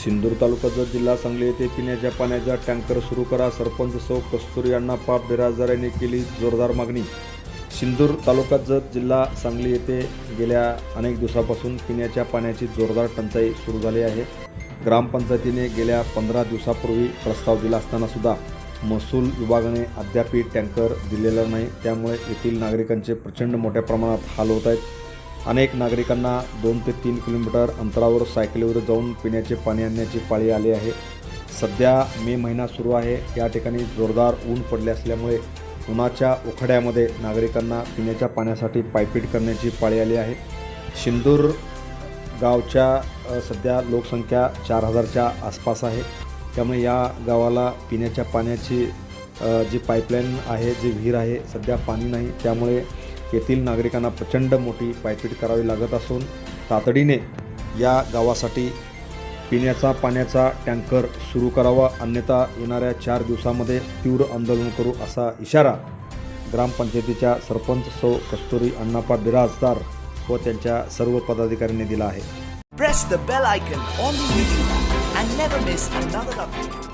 सिंदूर तालुका जत जिल्हा सांगली येथे पिण्याच्या पाण्याचा टँकर सुरू करा, सरपंच सौ कस्तुरी अण्णा पाप बिराजदार यांनी केली जोरदार मागणी। सिंदूर तालुका जत जिल्हा सांगली येथे गेल्या अनेक दिवसापासून पिण्याच्या पाण्याची जोरदार टंचाई सुरू झाली आहे। ग्रामपंचायतीने गेल्या 15 दिवसापूर्वी प्रस्ताव दिला असताना सुद्धा महसूल विभागाने अद्याप टँकर दिलेला नाही। त्यामुळे येथील नागरिकांचे प्रचंड मोठ्या प्रमाणात हाल होत आहेत। अनेक नागरिकांना 2 ते 3 किलोमीटर अंतरावर सायकलीवर जाऊन पिण्याचे पाणी आणण्याची पाळी आली आहे। सध्या मे महिना सुरू आहे। या ठिकाणी जोरदार ऊन पडले असल्यामुळे उन्हाच्या उखाड्यामध्ये नागरिकांना पिण्याच्या पाण्यासाठी पायपीट करण्याची पाळी आली आहे। सिंदूर गावच्या सध्या लोकसंख्या 4000च्या आसपास आहे। त्यामुळे या गावाला पिण्याच्या पाण्याची जी पाईपलाईन आहे, जी विहीर आहे, सध्या पाणी नाही। त्यामुळे येथील नागरिकांना प्रचंड मोठी पायपीट करावी लागत असून तातडीने या गावासाठी पिण्याचा पाण्याचा टँकर सुरू करावा, अन्यथा येणाऱ्या 4 दिवसामध्ये तीव्र आंदोलन करू असा इशारा ग्रामपंचायतीच्या सरपंच सौ कस्तुरी अण्णापा बिराजदार व त्यांच्या सर्व पदाधिकाऱ्यांनी दिला आहे। Press the bell icon on the YouTube and never miss another update.